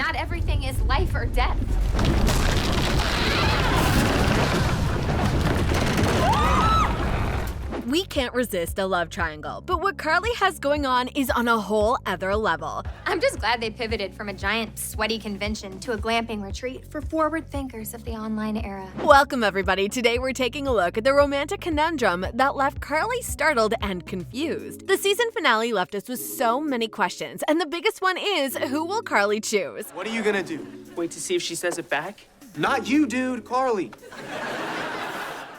Not everything is life or death. We can't resist a love triangle, but what Carly has going on is on a whole other level. I'm just glad they pivoted from a giant, sweaty convention to a glamping retreat for forward thinkers of the online era. Welcome, everybody. Today we're taking a look at the romantic conundrum that left Carly startled and confused. The season finale left us with so many questions, and the biggest one is, who will Carly choose? What are you gonna do? Wait to see if she says it back? Not you, dude, Carly.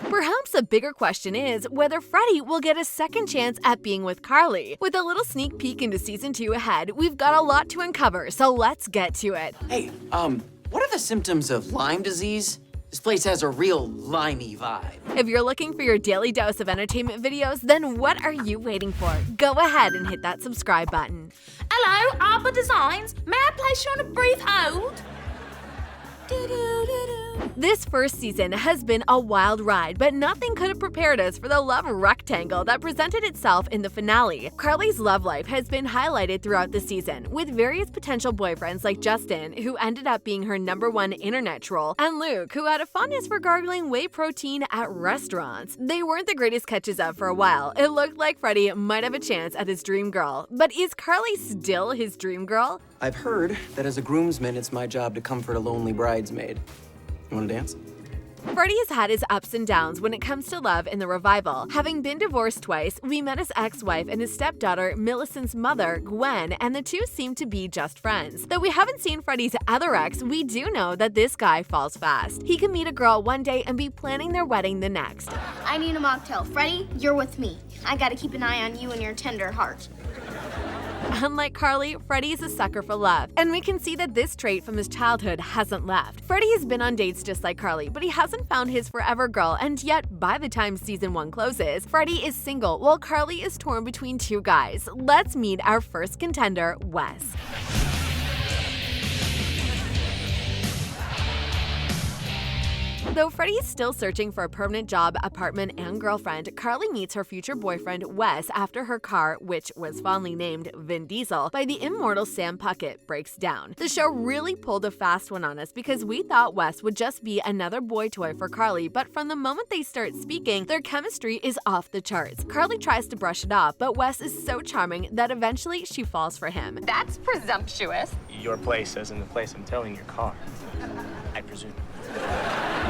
Perhaps a bigger question is whether Freddy will get a second chance at being with Carly. With a little sneak peek into season 2 ahead, we've got a lot to uncover, so let's get to it. Hey, what are the symptoms of Lyme disease? This place has a real limey vibe. If you're looking for your daily dose of entertainment videos, then what are you waiting for? Go ahead and hit that subscribe button. Hello, Arbor Designs. May I place you on a brief hold? This first season has been a wild ride, but nothing could have prepared us for the love rectangle that presented itself in the finale. Carly's love life has been highlighted throughout the season, with various potential boyfriends like Justin, who ended up being her #1 internet troll, and Luke, who had a fondness for gargling whey protein at restaurants. They weren't the greatest catches up for a while. It looked like Freddy might have a chance at his dream girl. But is Carly still his dream girl? I've heard that as a groomsman, it's my job to comfort a lonely bridesmaid. You wanna dance? Freddy has had his ups and downs when it comes to love in the revival. Having been divorced twice, we met his ex-wife and his stepdaughter, Millicent's mother, Gwen, and the two seem to be just friends. Though we haven't seen Freddy's other ex, we do know that this guy falls fast. He can meet a girl one day and be planning their wedding the next. I need a mocktail. Freddy, you're with me. I gotta keep an eye on you and your tender heart. Unlike Carly, Freddy is a sucker for love, and we can see that this trait from his childhood hasn't left. Freddy has been on dates just like Carly, but he hasn't found his forever girl, and yet, by the time season 1 closes, Freddy is single while Carly is torn between two guys. Let's meet our first contender, Wes. Though Freddy is still searching for a permanent job, apartment, and girlfriend, Carly meets her future boyfriend, Wes, after her car, which was fondly named Vin Diesel by the immortal Sam Puckett, breaks down. The show really pulled a fast one on us because we thought Wes would just be another boy toy for Carly, but from the moment they start speaking, their chemistry is off the charts. Carly tries to brush it off, but Wes is so charming that eventually she falls for him. That's presumptuous. Your place as in the place I'm telling your car, I presume.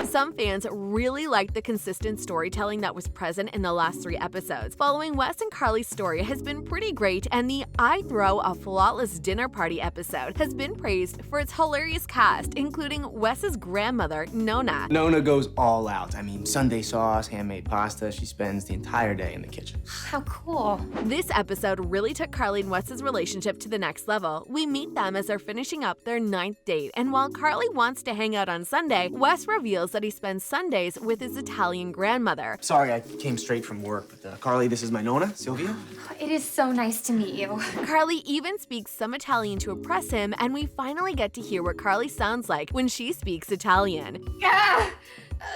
Some fans really liked the consistent storytelling that was present in the last 3 episodes. Following Wes and Carly's story has been pretty great, and the I Throw a Flawless Dinner Party episode has been praised for its hilarious cast, including Wes's grandmother, Nona. Nona goes all out. I mean, Sunday sauce, handmade pasta. She spends the entire day in the kitchen. How cool. This episode really took Carly and Wes's relationship to the next level. We meet them as they're finishing up their 9th date, and while Carly wants to hang out on Sunday, Wes reveals that he spends Sundays with his Italian grandmother. Sorry, I came straight from work, but Carly, this is my Nona, Sylvia. It is so nice to meet you. Carly even speaks some Italian to impress him, and we finally get to hear what Carly sounds like when she speaks Italian.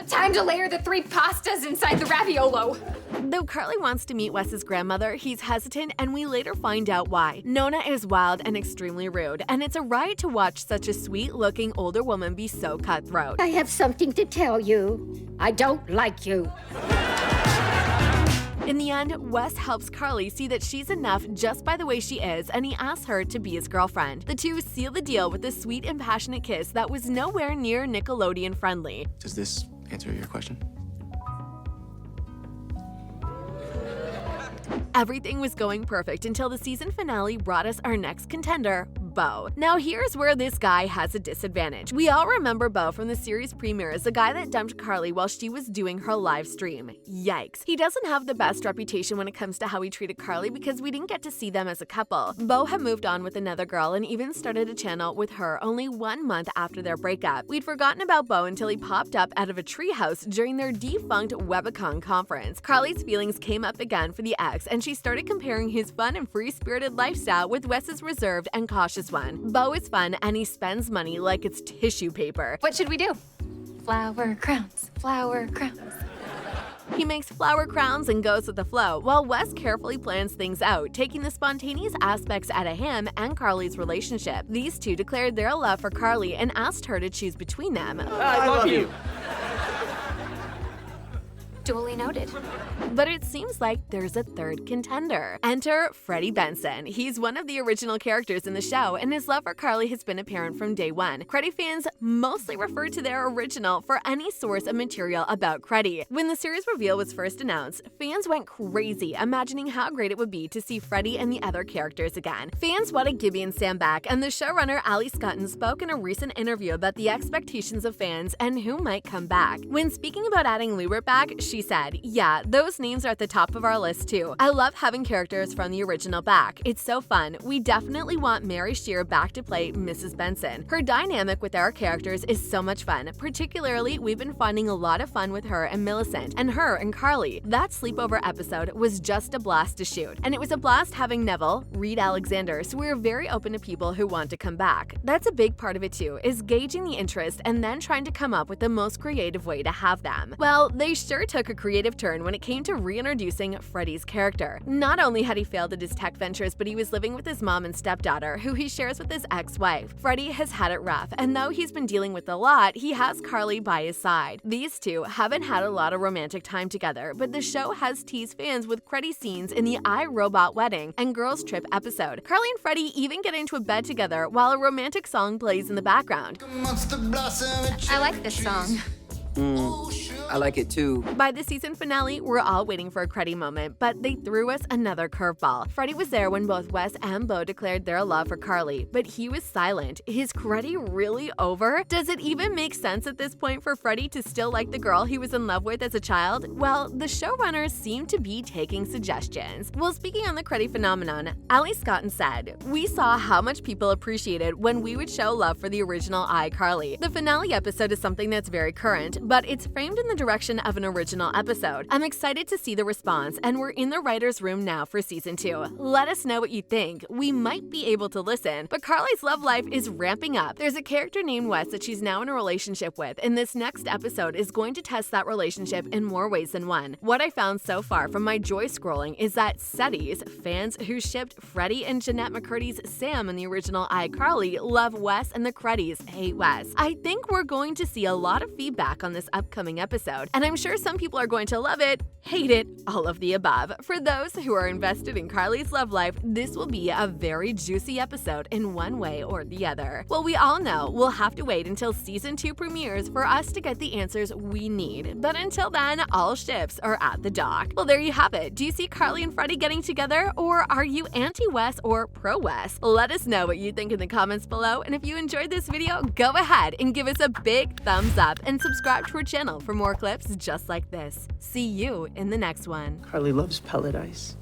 Time to layer the 3 pastas inside the raviolo. Though Carly wants to meet Wes's grandmother, he's hesitant, and we later find out why. Nona is wild and extremely rude, and it's a riot to watch such a sweet-looking older woman be so cutthroat. I have something to tell you. I don't like you. In the end, Wes helps Carly see that she's enough just by the way she is, and he asks her to be his girlfriend. The two seal the deal with a sweet and passionate kiss that was nowhere near Nickelodeon friendly. Does this answer your question? Everything was going perfect until the season finale brought us our next contender, Beau. Now here's where this guy has a disadvantage. We all remember Beau from the series premiere as the guy that dumped Carly while she was doing her live stream. Yikes. He doesn't have the best reputation when it comes to how he treated Carly because we didn't get to see them as a couple. Beau had moved on with another girl and even started a channel with her only 1 month after their breakup. We'd forgotten about Beau until he popped up out of a treehouse during their defunct Webicon conference. Carly's feelings came up again for the ex, and she started comparing his fun and free-spirited lifestyle with Wes's reserved and cautious one. Beau is fun and he spends money like it's tissue paper. What should we do? Flower crowns, flower crowns. He makes flower crowns and goes with the flow, while Wes carefully plans things out, taking the spontaneous aspects out of him and Carly's relationship. These two declared their love for Carly and asked her to choose between them. I love you. Duly noted. But it seems like there's a third contender. Enter Freddie Benson. He's one of the original characters in the show, and his love for Carly has been apparent from day one. Creddie fans mostly refer to their original for any source of material about Creddie. When the series reveal was first announced, fans went crazy, imagining how great it would be to see Freddie and the other characters again. Fans wanted Gibby and Sam back, and the showrunner Ali Scotton spoke in a recent interview about the expectations of fans and who might come back. When speaking about adding Lewert back, she said, "Yeah, those names are at the top of our list too. I love having characters from the original back. It's so fun. We definitely want Mary Scheer back to play Mrs. Benson. Her dynamic with our characters is so much fun. Particularly, we've been finding a lot of fun with her and Millicent, and her and Carly. That sleepover episode was just a blast to shoot. And it was a blast having Neville, Reed Alexander, so we're very open to people who want to come back. That's a big part of it too, is gauging the interest and then trying to come up with the most creative way to have them." Well, they sure took a creative turn when it came to reintroducing Freddy's character. Not only had he failed at his tech ventures, but he was living with his mom and stepdaughter, who he shares with his ex-wife. Freddy has had it rough, and though he's been dealing with a lot, he has Carly by his side. These two haven't had a lot of romantic time together, but the show has teased fans with Creddie scenes in the I, Robot Wedding and Girls Trip episode. Carly and Freddy even get into a bed together while a romantic song plays in the background. I like this song. I like it too. By the season finale, we're all waiting for a Creddie moment, but they threw us another curveball. Freddy was there when both Wes and Beau declared their love for Carly, but he was silent. Is Creddie really over? Does it even make sense at this point for Freddy to still like the girl he was in love with as a child? Well, the showrunners seem to be taking suggestions. Well, speaking on the Creddie phenomenon, Ali Scotton said, "We saw how much people appreciated when we would show love for the original iCarly. The finale episode is something that's very current, but it's framed in the direction of an original episode. I'm excited to see the response, and we're in the writer's room now for season 2. Let us know what you think. We might be able to listen, but Carly's love life is ramping up. There's a character named Wes that she's now in a relationship with, and this next episode is going to test that relationship in more ways than one. What I found so far from my joy scrolling is that SETIs, fans who shipped Freddie and Jeanette McCurdy's Sam in the original iCarly, love Wes, and the Creddies hate Wes. I think we're going to see a lot of feedback on this upcoming episode, and I'm sure some people are going to love it, hate it, all of the above. For those who are invested in Carly's love life, this will be a very juicy episode in one way or the other. Well, we all know we'll have to wait until season 2 premieres for us to get the answers we need, but until then, all ships are at the dock. Well, there you have it. Do you see Carly and Freddy getting together, or are you anti-Wes or pro-Wes? Let us know what you think in the comments below, and if you enjoyed this video, go ahead and give us a big thumbs up and subscribe to our channel for more clips just like this. See you in the next one. Carly loves pellet ice.